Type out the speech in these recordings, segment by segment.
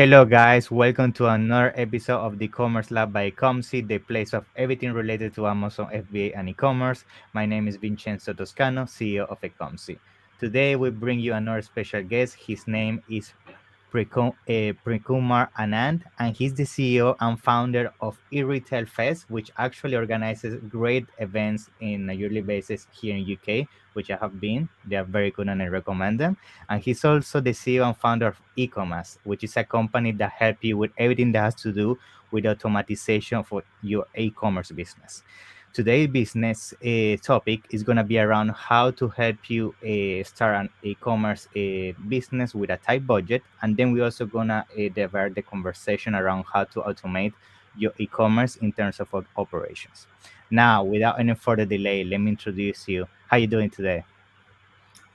Hello, guys. Welcome to another episode of the Commerce Lab by Ecomcy, the place of everything related to Amazon FBA and e-commerce. My name is Vincenzo Toscano, CEO of Ecomcy. Today, we bring you another special guest. His name is Premkumar Anand, and he's the CEO and founder of eRetail Fest, which actually organizes great events in a yearly basis here in UK, which I have been. They are very good and I recommend them. And he's also the CEO and founder of ecomaz, which is a company that helps you with everything that has to do with automatization for your e-commerce business. Today's business topic is going to be around how to help you start an e-commerce business with a tight budget, and then we're also going to divert the conversation around how to automate your e-commerce in terms of operations. Now, without any further delay, let me introduce you. How you doing today?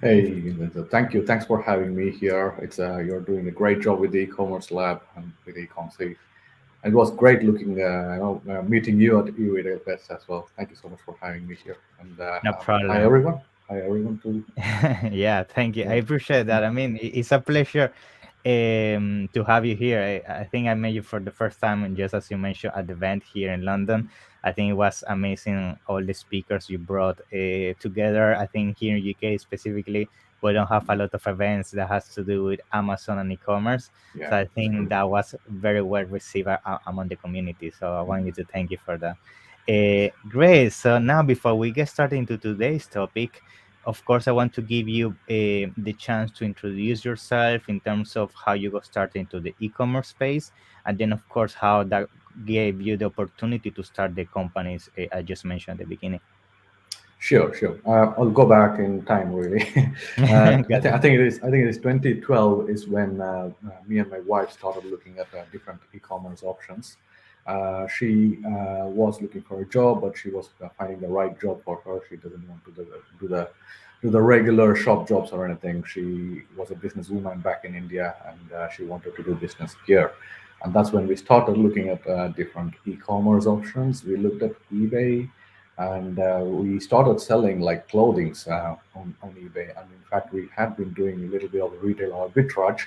Hey, Vincenzo, thank you. Thanks for having me here. It's you're doing a great job with the e-commerce lab and with Ecomcy. It was great meeting you at eRetail Fest as well. Thank you so much for having me here. And No hi problem. everyone. Hi everyone too. Yeah, thank you. I Yeah. appreciate that. I mean, it's a pleasure to have you here. I think I met you for the first time, and just as you mentioned, at the event here in London. I think it was amazing. All the speakers you brought together. I think here in UK specifically, we don't have a lot of events that has to do with Amazon and e-commerce. Yeah, So I that's think true. that was very well received among the community. So I want you to thank you for that. Great. So now, before we get started into today's topic, of course, I want to give you the chance to introduce yourself in terms of how you got started into the e-commerce space, and then, of course, how that gave you the opportunity to start the companies I just mentioned at the beginning. Sure, sure. I'll go back in time really. Got it. I think it is 2012 is when me and my wife started looking at different e-commerce options. She was looking for a job, but she was finding the right job for her. She doesn't want to do the regular shop jobs or anything. She was a businesswoman back in India, and she wanted to do business here. And that's when we started looking at different e-commerce options. We looked at eBay, and we started selling like clothings on eBay. And in fact, we had been doing a little bit of retail arbitrage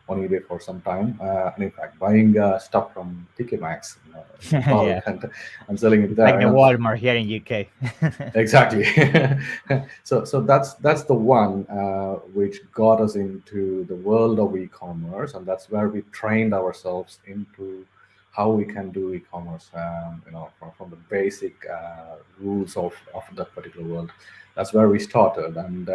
on eBay for some time. And in fact, buying stuff from TK Maxx in Yeah, bulk and selling it it's like there. the Walmart here in UK. Exactly. So that's the one which got us into the world of e-commerce, and that's where we trained ourselves into how we can do e-commerce. From the basic rules of that particular world. That's where we started, and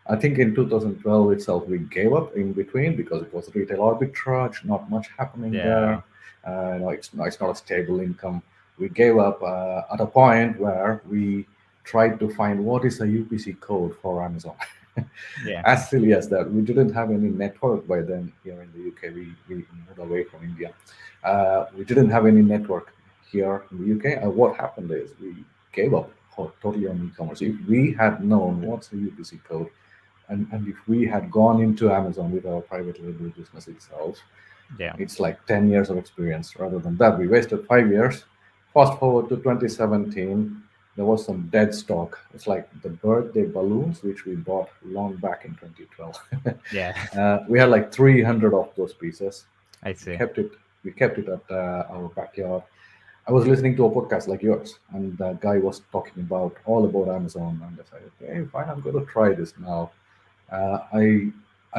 I think in 2012 itself we gave up in between because it was retail arbitrage, not much happening Yeah, there. It's not a stable income. We gave up at a point where we tried to find what is a UPC code for Amazon. yeah, As silly as that, we didn't have any network by then here in the UK. We moved away from India. We didn't have any network here in the UK. What happened is we gave up totally on e-commerce. If we had known what's a UPC code, and if we had gone into Amazon with our private label business itself, yeah. it's like 10 years of experience. Rather than that, we wasted 5 years. Fast forward to 2017, there was some dead stock. It's like the birthday balloons, which we bought long back in 2012. Yeah, We had like 300 of those pieces. I We see. kept it. We kept it at our backyard. I was listening to a podcast like yours, and the guy was talking about all about Amazon, and I said, "Okay, fine, I'm going to try this now."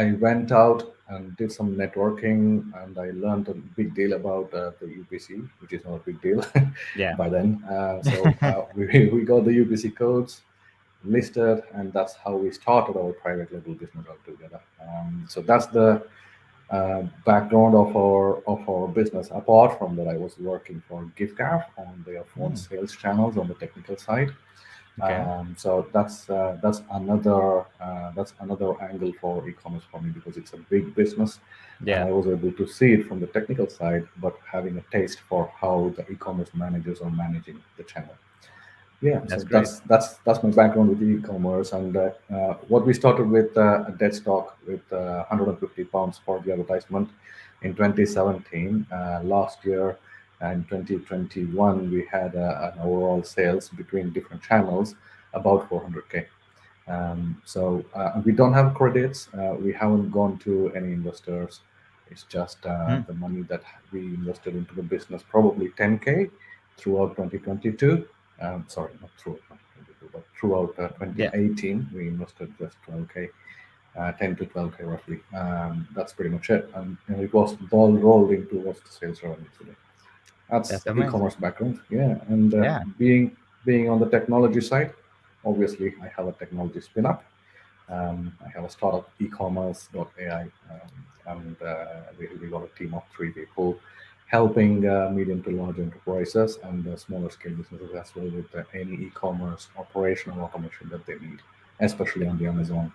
I went out and did some networking, and I learned a big deal about the UPC, which is not a big deal Yeah. by then. We got the UPC codes listed, and that's how we started our private label business altogether. So that's the background of our business. Apart from that, I was working for 𝐃𝐎𝐍'𝐓 on their phone Mm, sales channels on the technical side. okay. So that's another angle for e-commerce for me because it's a big business, and Yeah, I was able to see it from the technical side, but having a taste for how the e-commerce managers are managing the channel. Yeah, so that's great. that's my background with e-commerce, and what we started with a dead stock with 150 pounds for the advertisement in 2017. Last year and 2021, we had an overall sales between different channels about 400k. So we don't have credits. We haven't gone to any investors. It's just Hmm. the money that we invested into the business, probably 10K throughout 2022. Sorry, not throughout 2022, but throughout Yeah, 2018, we invested just 12K, 10 to 12K roughly. That's pretty much it. And it was all rolled into what's the sales revenue today. That's that's the amazing. e-commerce background. Yeah, and Yeah, being on the technology side, obviously I have a technology spin up. I have a startup, ecommerce.ai, and we got a team of 3 people helping medium to large enterprises and smaller scale businesses as well with any e-commerce operational automation that they need, especially on the Amazon.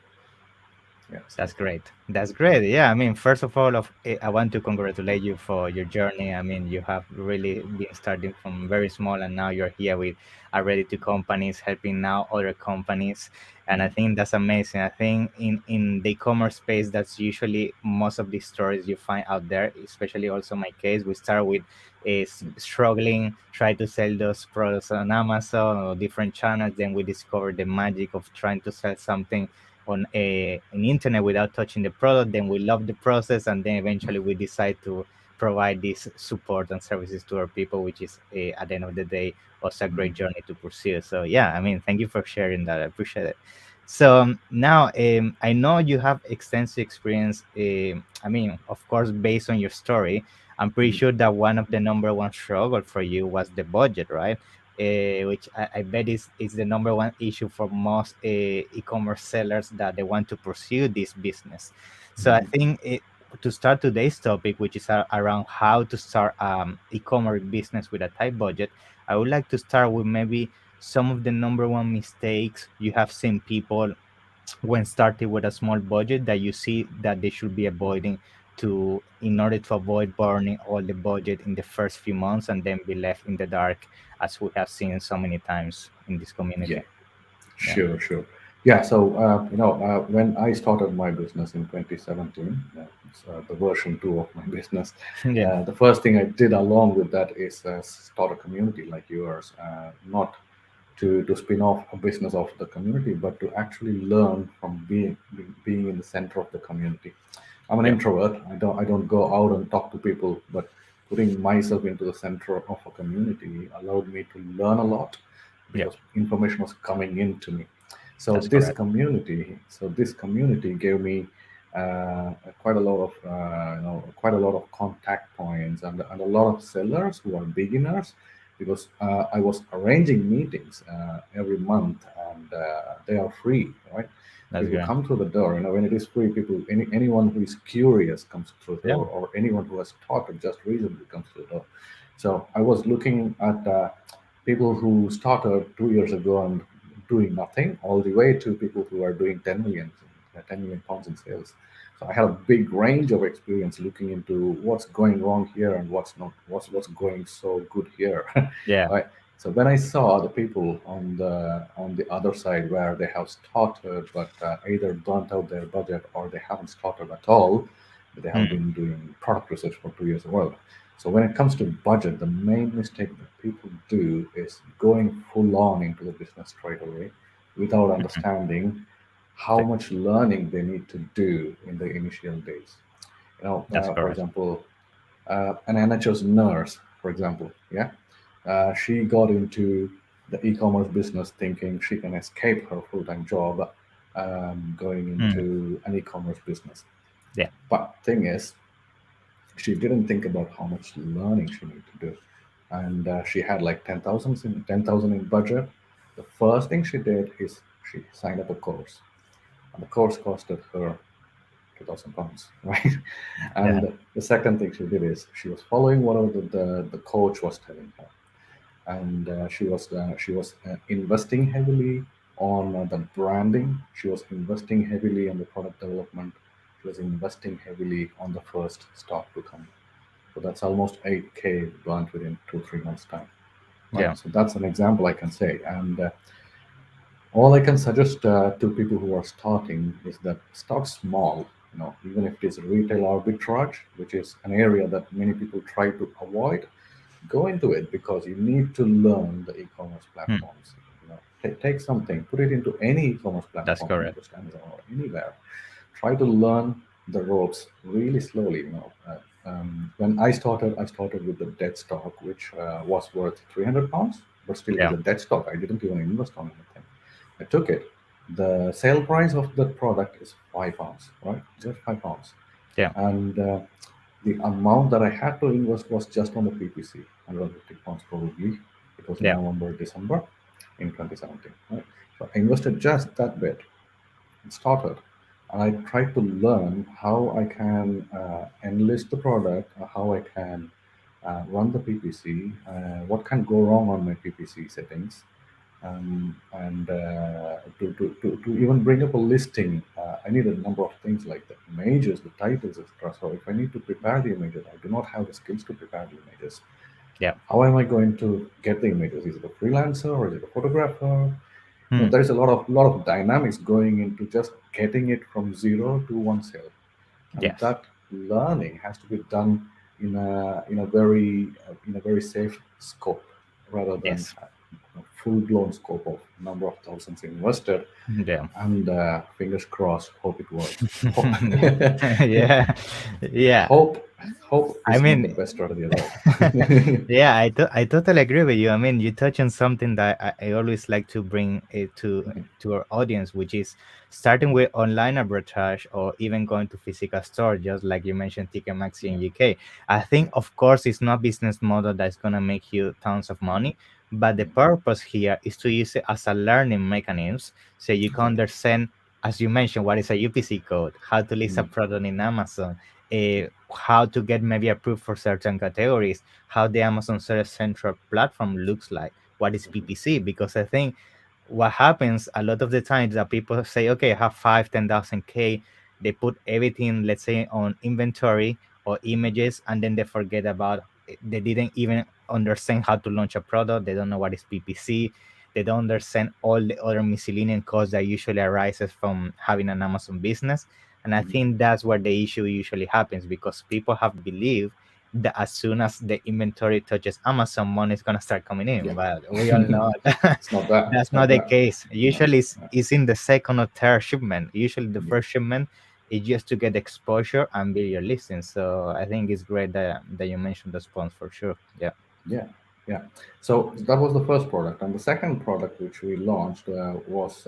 Yeah, so that's great. That's great. Yeah, I mean, first of all, I want to congratulate you for your journey. I mean, you have really been starting from very small, and now you're here with already two companies, helping now other companies, and I think that's amazing. I think in the e-commerce space, that's usually most of the stories you find out there. Especially also my case, we start with is struggling, try to sell those products on Amazon or different channels. Then we discover the magic of trying to sell something on an internet without touching the product. Then we love the process, and then eventually we decide to provide this support and services to our people, which is at the end of the day also a great journey to pursue. So yeah, I mean, thank you for sharing that. I appreciate it. So now I know you have extensive experience. I mean, of course, based on your story, I'm pretty sure that one of the number one struggle for you was the budget, right? Which I bet is the number one issue for most e-commerce sellers that they want to pursue this business. So I think to start today's topic, which is around how to start e-commerce business with a tight budget, I would like to start with maybe some of the number one mistakes you have seen people when starting with a small budget that you see that they should be avoiding to in order to avoid burning all the budget in the first few months and then be left in the dark as we have seen so many times in this yeah. community. Yeah. Sure, sure. Yeah, so when I started my business in 2017, it's, the version two of my business. Yeah. The first thing I did along with that is start a community like yours, not to spin off a business of the community, but to actually learn from being in the center of the community. I'm an Yeah. introvert. I don't go out and talk to people, but putting myself into the center of a community allowed me to learn a lot Yeah. because information was coming into me. So That's correct. this community gave me quite a lot of quite a lot of contact points and a lot of sellers who are beginners because I was arranging meetings every month and they are free, right? That's People great. come through the door. When it is free, anyone who is curious comes through the Yeah. door, or anyone who has started just recently comes through the door. So I was looking at people who started 2 years ago and doing nothing, all the way to people who are doing 10 million pounds in sales. So I had a big range of experience looking into what's going wrong here and what's going so good here. Yeah. Right. So when I saw the people on the other side where they have started but either burnt out their budget or they haven't started at all, but they have Hmm. been doing product research for 2 years as well. So when it comes to budget, the main mistake that people do is going full on into the business straight away without Mhm. understanding how Yeah. much learning they need to do in the initial days. That's For correct. example, an NHS nurse, for example, yeah, she got into the e-commerce business thinking she can escape her full-time job going Hmm. into an e-commerce business. Yeah. But thing is, she didn't think about how much learning she needed to do, and she had like 10,000 in budget. The first thing she did is she signed up a course, and the course costed her £2,000, right? Yeah. And the second thing she did is she was following whatever the coach was telling her, and she was investing heavily on the branding. She was investing heavily on the product development. She was investing heavily on the first stock to come. So that's almost 8K burnt within 2 3 months time, Yeah. right? So that's an example I can say. And all I can suggest to people who are starting is that start small. Even if it is retail arbitrage, which is an area that many people try to avoid, go into it because you need to learn the e-commerce Hmm. platforms. Take something, put it into any e-commerce That's platform, not correct. just Amazon or anywhere. Try to learn. the ropes really slowly. When I started with the dead stock, which was worth 300 pounds, but still it was Yeah, a dead stock. I didn't even invest on anything. I took it. The sale price of that product is £5, right? Just £5, yeah, and the amount that I had to invest was just on the PPC, 150 pounds probably. It was in yeah, November, December in 2017. Right? So I invested just that bit and started. And I tried to learn how I can enlist the product, how I can run the PPC, what can go wrong on my PPC settings, and to even bring up a listing, I need a number of things like the images, the titles, etc. So if I need to prepare the images, I do not have the skills to prepare the images. yeah. How am I going to get the images? Is it a freelancer or is it a photographer? Hmm. There's a lot of dynamics going into just getting it from zero to one sale, and Yes, that learning has to be done in a very safe scope rather than yes. a full-blown scope of number of thousands invested, Yeah. and fingers crossed, hope it works. Yeah, yeah. hope hope I is not the mean, best strategy at all. yeah, I totally agree with you. I mean, you touch on something that I always like to bring it to our audience, which is starting with online arbitrage or even going to physical store, just like you mentioned, Ticketmaster Yeah, in UK. I think, yeah, of course, it's not business model that's gonna make you tons of money, but the purpose here is to use it as a learning mechanism, so you can exactly. understand, as you mentioned, what is a UPC code, how to list a Mm, product in Amazon, yeah, how to get maybe approved for certain categories, how the Amazon Search Central platform looks like, what is exactly. PPC. Because I think what happens a lot of the times that people say, okay, I have 5, 10,000 K, they put everything, let's say, on inventory or images, and then they forget about it. They didn't even understand how to launch a product. They don't know what is PPC. They don't understand all the other miscellaneous costs that usually arises from having an Amazon business. And I Mhm. think that's where the issue usually happens, because people have believed that as soon as the inventory touches Amazon, money is gonna start coming in. Yeah. But we all know It's not that. that's It's not not the that. case. No. Usually, No. it's in the second or third shipment. Usually, the Yeah. first shipment is just to get exposure and build your listing. So I think it's great that you mentioned those points for sure. Yeah. Yeah, yeah. So that was the first product, and the second product which we launched was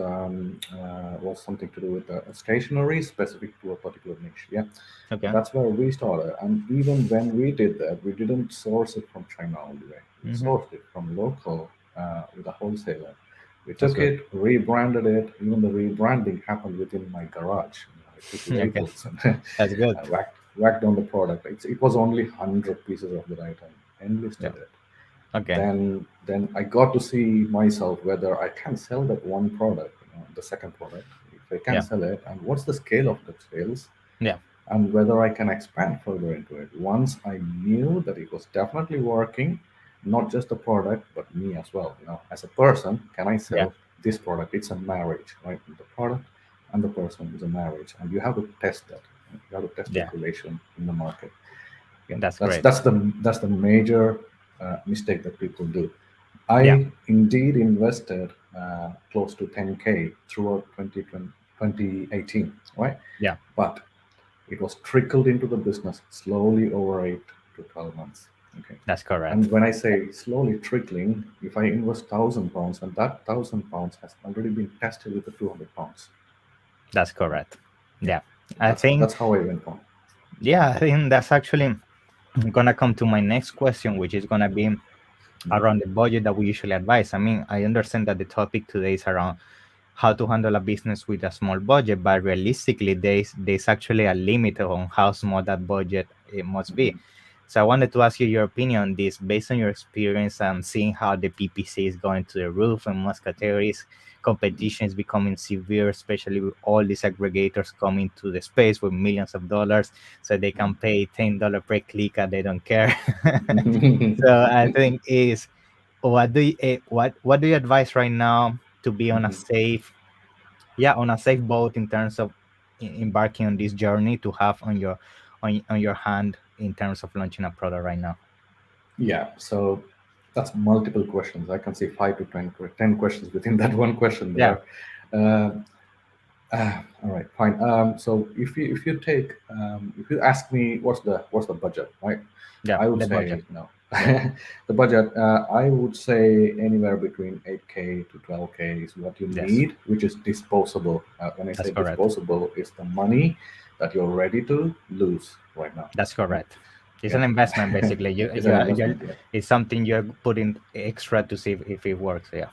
something to do with stationery specific to a particular niche. Yeah, Okay. that's where we started. And even when we did that, we didn't source it from China all the way. We Mm-hmm. sourced it from local with a wholesaler. We That's took good. it, rebranded it. Even the rebranding happened within my garage. I took Okay. labels and That's good. whacked on the product. It was only 100 pieces of that item, Yeah. enlisted it. Okay. Then I got to see myself whether I can sell that one product, the second product, if I can Yeah. sell it, and what's the scale of the sales, Yeah. and whether I can expand further into it. Once I knew that it was definitely working, not just the product, but me as well. As a person, can I Yeah. sell this product? It's a marriage, right? The product and the person is a marriage, and you have to test that. You have to test Yeah. that relation in the market. Yeah, That's that's great. that's the that's the major mistake that people do. Yeah. I indeed invested close to 10K throughout 2018, right? Yeah. But it was trickled into the business slowly over 8 to 12 months. Okay. That's correct. And when I say slowly trickling, if I invest £1,000 and that £1,000 has already been tested with the £200, That's right? correct. Yeah. Yeah. So I think, that's how I went on. yeah, I think that's actually gonna come to my next question, which is gonna be around the budget that we usually advise. I mean, I understand that the topic today is around how to handle a business with a small budget, but realistically, there's actually a limit on how small that budget it must be. Mhm. So I wanted to ask you your opinion on this, based on your experience and seeing how the PPC is going to the roof in most categories. Competition is becoming severe, especially with all these aggregators coming to the space with millions of dollars, so they can pay $10 per click and they don't care. So I think is what do you advise right now to be on a Mhm. safe, yeah, on a safe boat in terms of embarking on this journey to have on your hand in terms of launching a product right now? Yeah, so that's multiple questions. I can see 5 to 10 questions within that one question Yeah. there. Uh, All right, fine. So if you ask me what's the budget, right? Yeah, I would the budget. say no. Yeah, The budget, I would say anywhere between 8K to 12K is what you yes, need, which is disposable. When I that's say correct. disposable, is the money that you're ready to lose right now. That's Right? correct. It's Yeah, an investment basically. it's an investment. Yeah. It's something you're putting extra to see if it works. Yeah.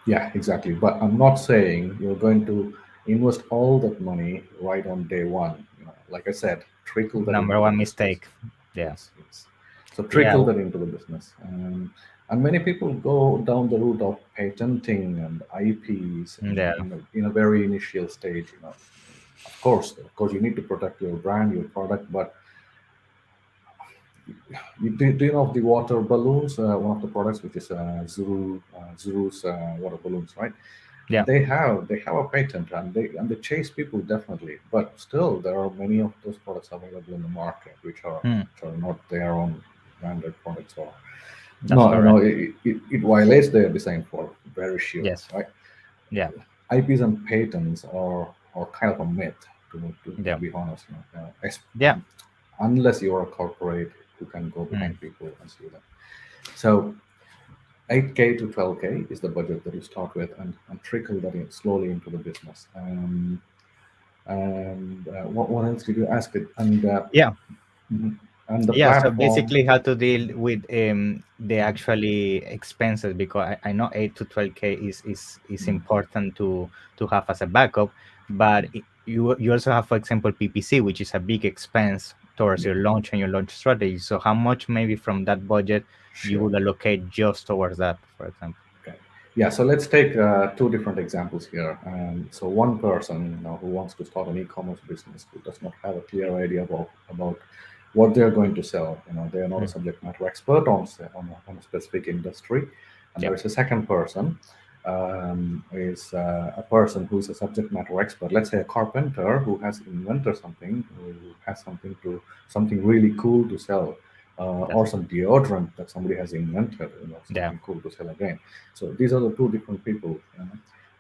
Yeah, exactly. But I'm not saying you're going to invest all that money right on day one. Like I said, trickle that Number into the one business. mistake. Yeah. Yes, yes. So Yeah. trickle that into the business. And many people go down the route of patenting and IPs Yeah. in a very initial stage. Of course, you need to protect your brand, your product, but do you know of the water balloons? One of the products, which is Zuru's water balloons, right? Yeah. They have a patent, and they chase people definitely. But still, there are many of those products available in the market Hmm. which are not their own branded products, or That's no, correct. it violates their design for very sure, Yes. right? Yeah. IPs and patents are kind of a myth, to Yeah. be honest. Yeah. Unless you're a corporate who can go Hmm. behind people and sue them. So 8K to 12K is the budget that you start with, and trickle that in slowly into the business. And what else did you ask it? Yeah. Mhm. And the Yeah, so platform. basically how to deal with the actually expenses, because I know 8 to 12K is important to have as a backup, but you also have, for example, PPC, which is a big expense towards Yeah, your launch and your launch strategy. So how much maybe from that budget you sure. would allocate just towards that, for example? Okay. Yeah, so let's take two different examples here. So one person, who wants to start an e-commerce business, who does not have a clear idea about what they're going to sell. They are not a Mm. subject matter expert on a specific industry. And Yeah, there is a second person, is a person who is a subject matter expert. Let's say a carpenter who has invented something, who has something really cool to sell, that's or some deodorant that somebody has invented, yeah, something cool to sell again. So these are the two different people.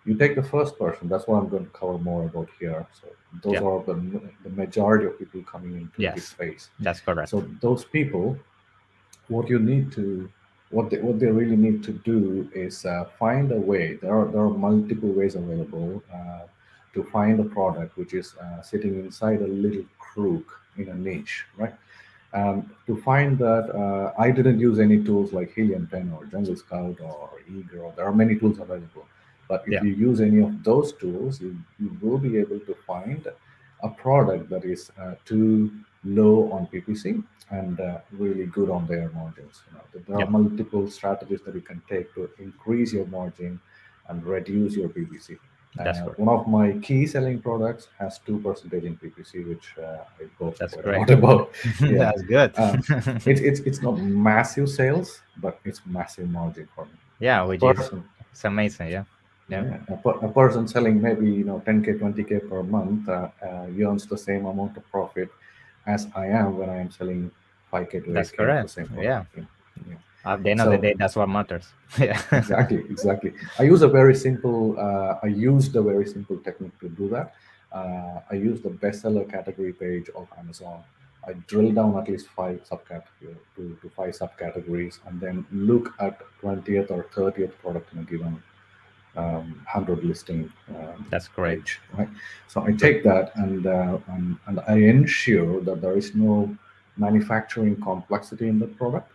You take the first person. That's what I'm going to cover more about here. So those yeah, are the majority of people coming into this yes, phase. that's correct. So those people, what you need to what they really need to do is find a way. There are multiple ways available to find a product which is sitting inside a little crook in a niche, right? To find that, I didn't use any tools like Helium 10 or Jungle Scout or eGrow. There are many tools available, but if Yeah, you use any of those tools, you will be able to find a product that is too low on PPC and really good on their margins. There are yeah, multiple strategies that you can take to increase your margin and reduce your PPC. that's correct. One of my key selling products has 2% in PPC, which I boast That's quite a great. lot about. Yeah, That's good. uh, it's not massive sales, but it's massive margin for me. Yeah, A which is person, it's amazing. Yeah, yeah, yeah, a person selling maybe 10K, 20K per month earns the same amount of profit as I am when I am selling 5K to that's 8K of the correct. same product. Yeah, Yeah, yeah. at the end of the So day, that's what matters. Yeah, exactly. I use a very simple. I used a very simple technique to do that. I used the bestseller category page of Amazon. I drill down at least five subcategories to five subcategories, and then look at 20th or 30th product in a given 100 listing that's great. page, right? So I Great. take that and I ensure that there is no manufacturing complexity in the product.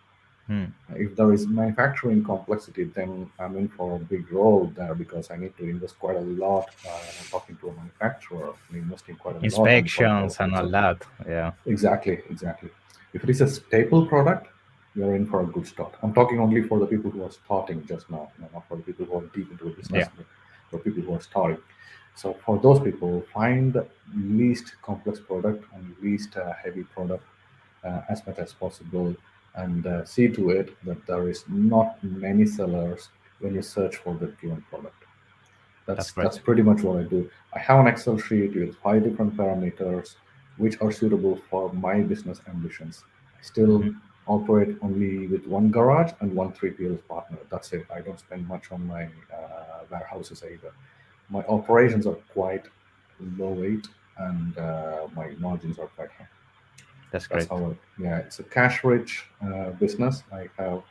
Hmm. If there is manufacturing complexity, then I'm in for a big role there because I need to invest quite a lot when I'm talking to a manufacturer. I'm investing quite a lot on product Inspections and all qualification. that. Yeah, Exactly. If it is a staple product, you're in for a good start. I'm talking only for the people who are starting just now, not for the people who are deep into the business, yeah, but for people who are starting. So for those people, find the least complex product and least heavy product as much as possible, and see to it that there is not many sellers when you search for the given product. that's That's great. pretty much what I do. I have an Excel sheet with five different parameters which are suitable for my business ambitions. I still Hmm. operate only with one garage and one 3PL partner. That's it. I don't spend much on my warehouses either. My operations are quite low weight, and my margins are quite high. That's That's great. how. Yeah, it's a cash-rich business. I have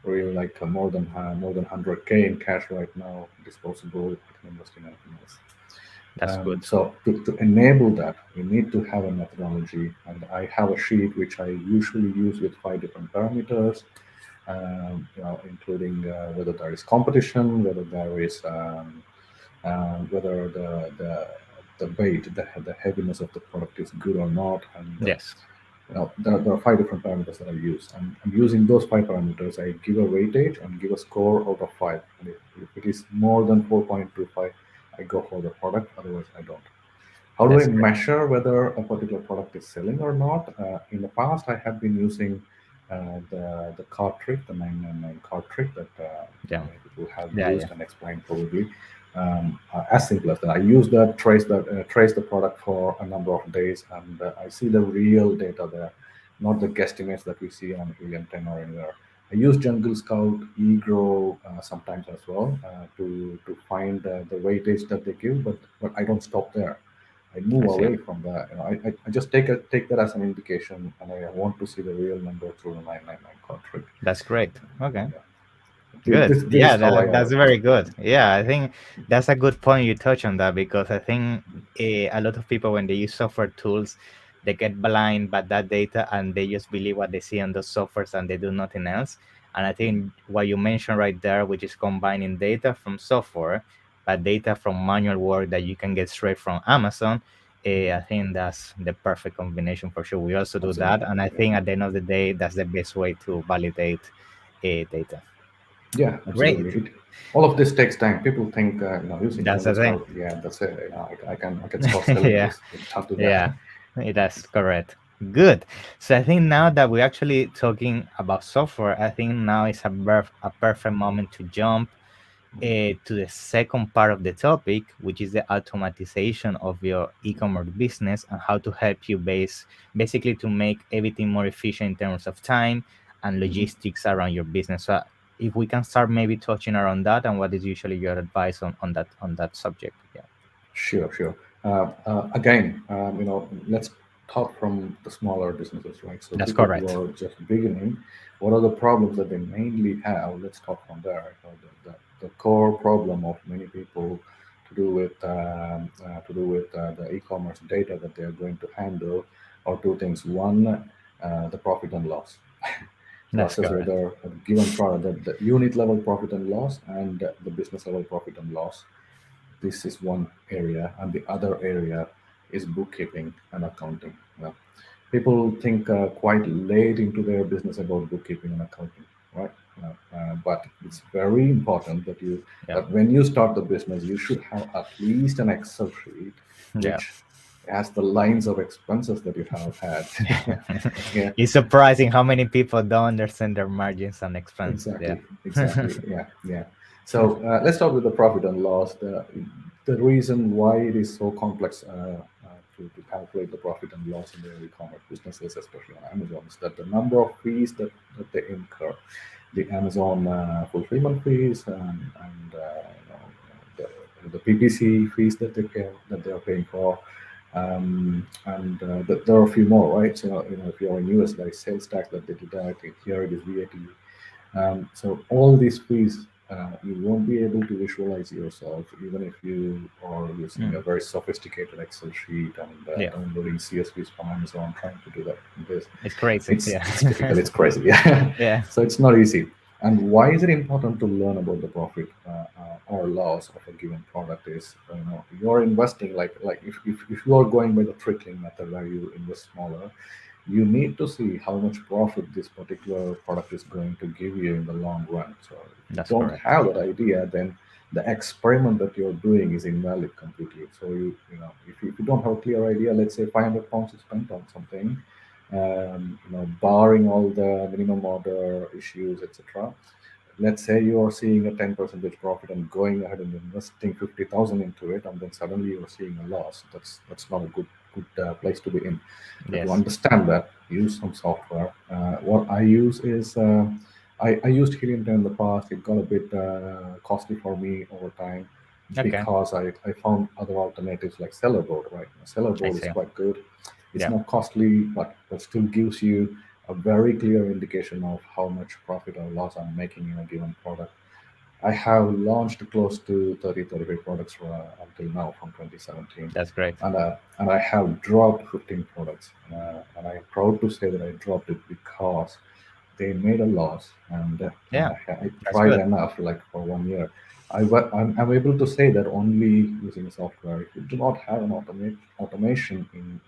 really like more than 100K in cash right now, disposable. I can invest in anything else. That's good. So to enable that, we need to have a methodology, and I have a sheet which I usually use with 5 different parameters, including whether there is competition, whether there is whether the weight, the heaviness of the product is good or not, and Yes. there are 5 different parameters that I use. And using those 5 parameters, I give a weightage and give a score out of 5. And if it is more than 4.25, I go for the product. Otherwise, I don't. How do I That's great. measure whether a particular product is selling or not? In the past, I have been using the card trick, the 999 card trick that Yeah. many people have Yeah. used Yeah. and explained probably. As simple as that. I use that, trace the product for a number of days, and I see the real data there, not the guesstimates that we see on Helium 10 or anywhere. I use Jungle Scout, eGrow sometimes as well to find the weightage that they give, but I don't stop there. I move I see. away from that. I just take that as an indication, and I want to see the real number through the 999 contract. That's great. Okay. Yeah. Good. This Yeah, is how I that's have. very good. Yeah, I think that's a good point you touch on that because I think a lot of people when they use software tools, they get blind by that data and they just believe what they see on those softwares and they do nothing else. And I think what you mentioned right there, which is combining data from software, but data from manual work that you can get straight from Amazon, I think that's the perfect combination for sure. We also do that, Absolutely. and I Yeah. think at the end of the day, that's the best way to validate data. Yeah, Great. absolutely. All of this takes time. People think, using That's Jungle the thing. Scout, yeah, that's it. I can start selling Yeah, this. Can't do that. yeah, that's correct. Good. So I think now that we're actually talking about software, I think now is a perfect moment to jump to the second part of the topic, which is the automatization of your e-commerce business and how to help you basically to make everything more efficient in terms of time and Mhm. logistics around your business. So if we can start maybe touching around that and what is usually your advice on that subject. Yeah, Sure, sure. Again, let's talk from the smaller businesses, right? So that's people who correct. are just beginning, what are the problems that they mainly have? Let's talk from there. The core problem of many people to do with the e-commerce data that they are going to handle are two things. One, the profit and loss. So That's assess correct. whether a given product, the unit level profit and loss, and the business level profit and loss. This is one area, and the other area is bookkeeping and accounting. People think quite late into their business about bookkeeping and accounting, right? But it's very important Yeah, that when you start the business, you should have at least an Excel sheet yeah. which has the lines of expenses that you have had. Yeah, It's surprising how many people don't understand their margins and expenses. Yeah. exactly. Yeah, yeah. So let's start with the profit and loss. The reason why it is so complex to calculate the profit and loss in the e-commerce businesses, especially on Amazon, is that the number of fees that they incur, the Amazon fulfillment fees and the PPC fees that they are paying for, and there are a few more, right? So if you're in US, there is sales tax that they deduct. Here it is VAT. So all these fees, you won't be able to visualize yourself, even if you are using a Mm, very sophisticated Excel sheet and yeah, downloading CSVs from Amazon, trying to do that. This, it's crazy. Yeah. it's difficult. It's crazy. Yeah. Yeah. So it's not easy. And why is it important to learn about the profit or loss of a given product? Is you're investing like if you are going by the trickling method where you invest smaller, you need to see how much profit this particular product is going to give you in the long run. So if you That's don't correct. have that idea, then the experiment that you're doing is invalid completely. So if you don't have a clear idea, let's say 500 pounds is spent on something, barring all the minimum order issues, etc. Let's say you are seeing a 10% profit and going ahead and investing 50,000 into it, and then suddenly you're seeing a loss. That's not a good place to be in. But to Yes. understand that, use some software. What I use is I used Helium 10 in the past. It got a bit costly for me over time. Okay. because I found other alternatives like seller board, right? Seller I board is see. quite good. It's Yeah. not costly, but still gives you a very clear indication of how much profit or loss I'm making in a given product. I have launched close to 30, 35 products until now from 2017. That's great. And I have dropped 15 products. And I am proud to say that I dropped it because they made a loss, and Yeah. I That's tried good. enough, like for 1 year. I'm able to say that only using software. If you do not have an automation in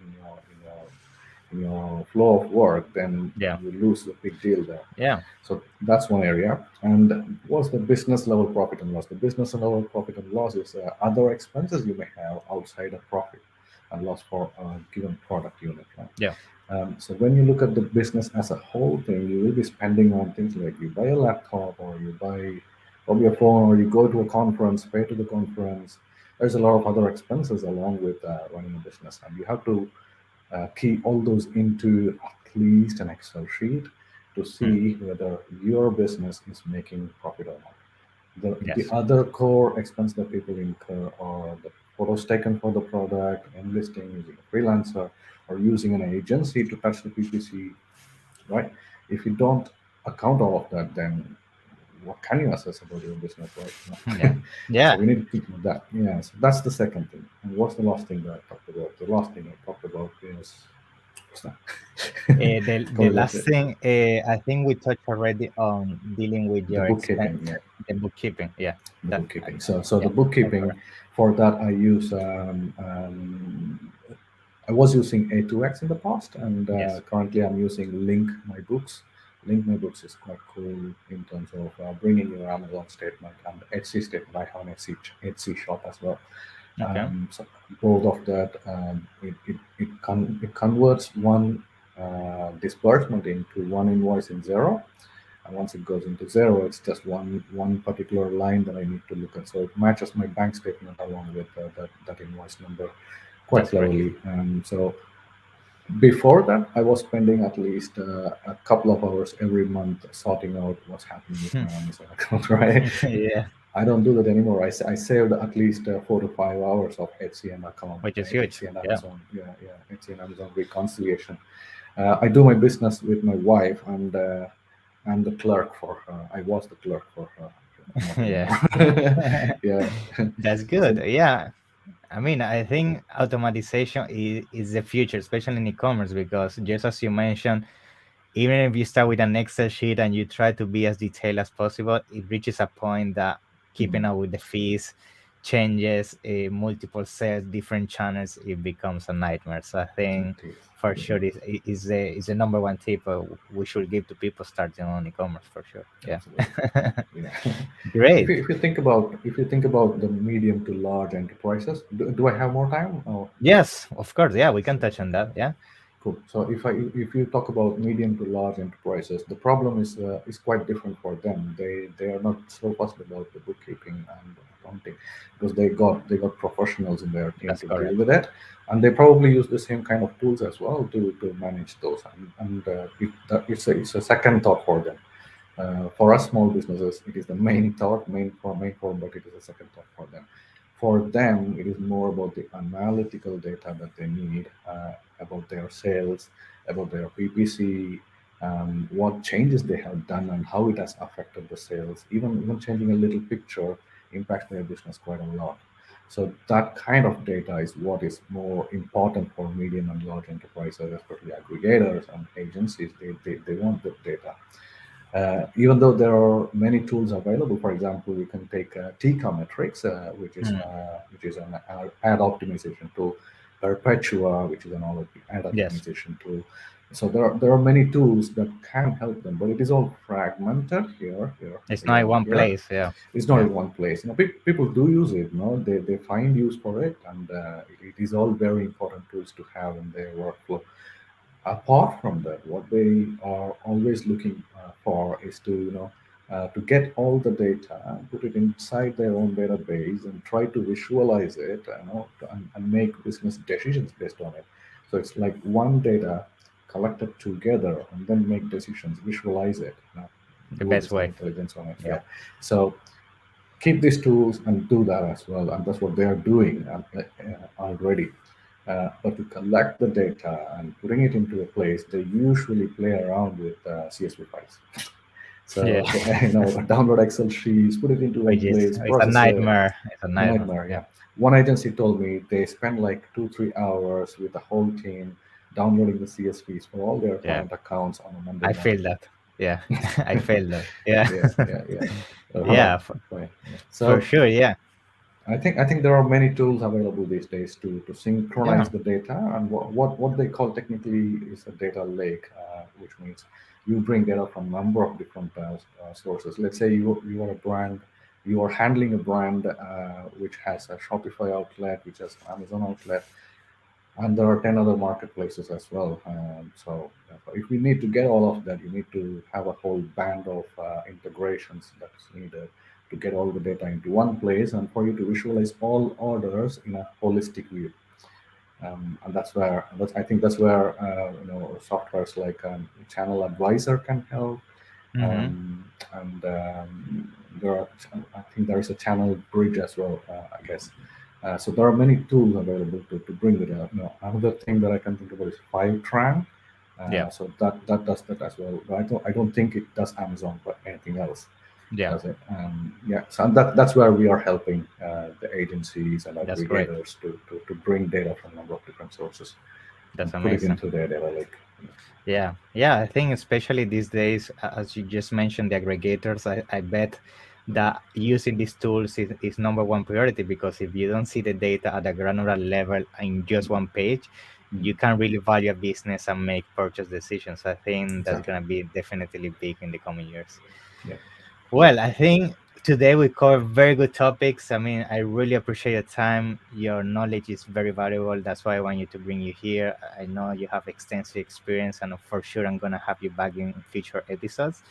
your flow of work, then Yeah. you lose the big deal there. Yeah. So that's one area. And what's the business level profit and loss? The business level profit and loss is other expenses you may have outside of profit and loss for a given product unit, right? Yeah. So when you look at the business as a whole thing, you will be spending on things like you buy a laptop or you buy probably a phone or you go to a conference, pay to the conference. There's a lot of other expenses along with running a business, and you have to key all those into at least an Excel sheet to Hmm. see whether your business is making profit or not. The Yes. other core expense that people incur are the photos taken for the product, enlisting, using a freelancer, or using an agency to touch the PPC, right? If you don't account all of that, then what can you assess about your business, right? Yeah. So Yeah. we need to keep with that. Yeah, so that's the second thing. And what's the last thing that I talked about? The last thing I talked about is what's that? The Probably that's last it. thing, I think we touched already on dealing with The your expense, bookkeeping, yeah. the bookkeeping. Yeah. The That. bookkeeping. So the Yeah. That's bookkeeping correct. for that I use I was using A2X in the past, and Yes. currently I'm using Link My Books. Link My Books is quite cool in terms of bringing your Amazon statement and Etsy statement. I have an Etsy shop as well. Okay. So both of that, it converts one disbursement into one invoice in zero, and once it goes into zero, it's just one particular line that I need to look at. So it matches my bank statement along with that invoice number quite That's great. cleverly. So before that, I was spending at least a couple of hours every month sorting out what's happening with my Amazon account. Right? Yeah. I don't do that anymore. I saved at least 4 to 5 hours of HCM account, Which is huge. HCM Yeah. Amazon, yeah, HCM Amazon reconciliation. I do my business with my wife, and I'm the clerk for her. I was the clerk for her, not Yeah. anymore. Yeah. That's So good. Yeah. I mean, I think automatization is the future, especially in e-commerce, because just as you mentioned, even if you start with an Excel sheet and you try to be as detailed as possible, it reaches a point that keeping mm, up with the fees, changes, multiple sales, different channels, it becomes a nightmare. So I think it is. for Yeah, sure is the number one tip we should give to people starting on e-commerce for sure. Yeah. absolutely. Yeah. Great. If you think about the medium to large enterprises, do I have more time? Oh, Yes, of course. Yeah, we can touch on that. Yeah. cool. So if you talk about medium to large enterprises, the problem is quite different for them. They are not so fussed about the bookkeeping and accounting because they got professionals in their team That's to deal correct. with it, and they probably use the same kind of tools as well to manage those. And it's a second thought for them. For us small businesses, it is the main thought, main core, but it is a second thought for them. For them, it is more about the analytical data that they need about their sales, about their PPC, what changes they have done, and how it has affected the sales. Even changing a little picture impacts their business quite a lot. So that kind of data is what is more important for medium and large enterprises, especially aggregators and agencies. They want the data. Even though there are many tools available, for example, you can take Metrics, Hmm. which is an ad optimization tool, Perpetua, which is an ad Yes. optimization tool. So there are many tools that can help them, but it is all fragmented It's not here, in and one here. place. Yeah. It's not Yeah. in one place. People do use it. They find use for it, and it is all very important tools to have in their workflow. Apart from that, what they are always looking for is to get all the data and put it inside their own database and try to visualize it, and make business decisions based on it. So it's like one data collected together and then make decisions, visualize it, The do a best business way. intelligence on it. Yeah. Yeah. So keep these tools and do that as well, and that's what they are doing already. But to collect the data and putting it into a place, they usually play around with CSV files. Yeah. So they, download Excel sheets, put it into one Which is place, it's a process it. nightmare. It's a A nightmare. nightmare, Yeah. yeah. One agency told me they spend like 2-3 hours with the whole team downloading the CSVs for all their Yeah. client accounts on a Monday I feel morning. that. Yeah. I feel that. Yeah. Yeah, yeah, yeah. Yeah. Right. For So sure. Yeah. I think there are many tools available these days to Yeah. synchronize the data, and what they call technically is a data lake, which means you bring data from a number of different sources. Let's say you are a brand, you are handling a brand which has a Shopify outlet, which has an Amazon outlet, and there are 10 other marketplaces as well. So if we need to get all of that, you need to have a whole band of integrations that's needed to get all the data into one place and for you to visualize all orders in a holistic view. And I think that's where softwares like Channel Advisor can help. Mm-hmm. And there are, I think there is a channel bridge as well, I guess. So there are many tools available to bring it up. Another thing that I can think about is Fivetran. Yeah. So that does that as well. But I don't think it does Amazon, but anything else Yeah. does it. Yeah, so that's where we are helping the agencies and That's great. aggregators to bring data from a number of different sources That's and put it amazing. into their data lake. Yeah, yeah. I think especially these days, as you just mentioned, the aggregators. I bet that using these tools is number one priority, because if you don't see the data at a granular level in just one page, Mm, you can't really value a business and make purchase decisions. I think that's exactly. gonna be definitely big in the coming years. Yeah. Well, I think today we covered very good topics. I mean, I really appreciate your time. Your knowledge is very valuable. That's why I want you to bring you here. I know you have extensive experience, and for sure, I'm gonna have you back in future episodes.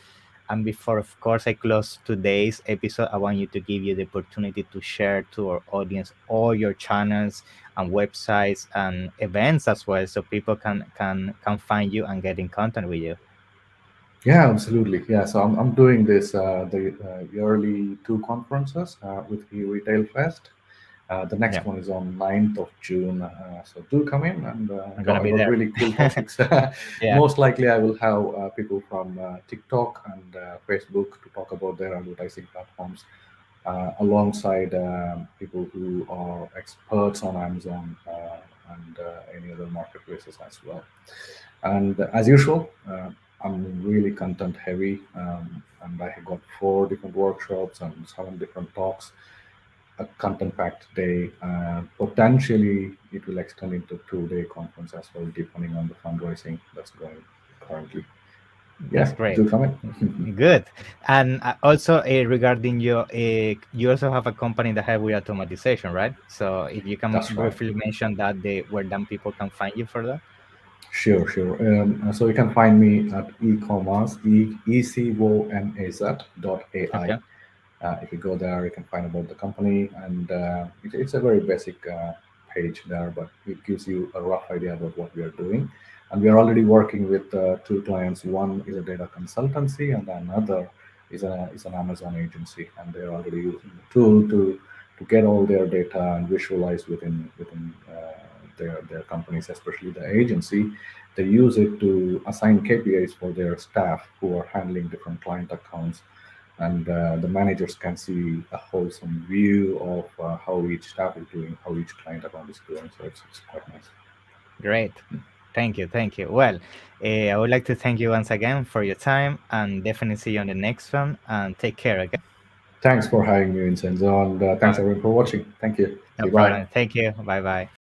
And before, of course, I close today's episode, I want you to give you the opportunity to share to our audience all your channels and websites and events as well, so people can find you and get in contact with you. Yeah, absolutely. Yeah, so I'm doing this the yearly two conferences with eRetail Fest. The Yeah, next one is on 9th of June. So do come in and I'm gonna talk be about there. really cool topics. Yeah, Most likely, I will have people from TikTok and Facebook to talk about their advertising platforms, alongside people who are experts on Amazon and any other marketplaces as well. And as usual, I'm really content heavy, and I have got 4 different workshops and 7 different talks, a content packed day. Potentially, it will extend into 2-day conference as well, depending on the fundraising that's going currently. that's Yeah, great. do come in. Good. And also regarding your, you also have a company that have with automatization, right? So if you can That's right. briefly mention that, the where then people can find you for that. Sure, sure. So you can find me at ecomaz, ecomaz.ai. Okay. If you go there, you can find about the company, and it's a very basic page there, but it gives you a rough idea about what we are doing. And we are already working with 2 clients. One is a data consultancy, and another is an Amazon agency, and they're already using the tool to get all their data and visualize within their companies, especially the agency. They use it to assign KPIs for their staff who are handling different client accounts, and the managers can see a wholesome view of how each staff is doing, how each client account is doing. So it's quite nice. Great. Thank you. Thank you. Well, I would like to thank you once again for your time, and definitely see you on the next one. And take care. Okay. Thanks for having me, Vincenzo, and No thanks problem. everyone for watching. Thank you. See No you. Bye. problem. Thank you. Bye bye.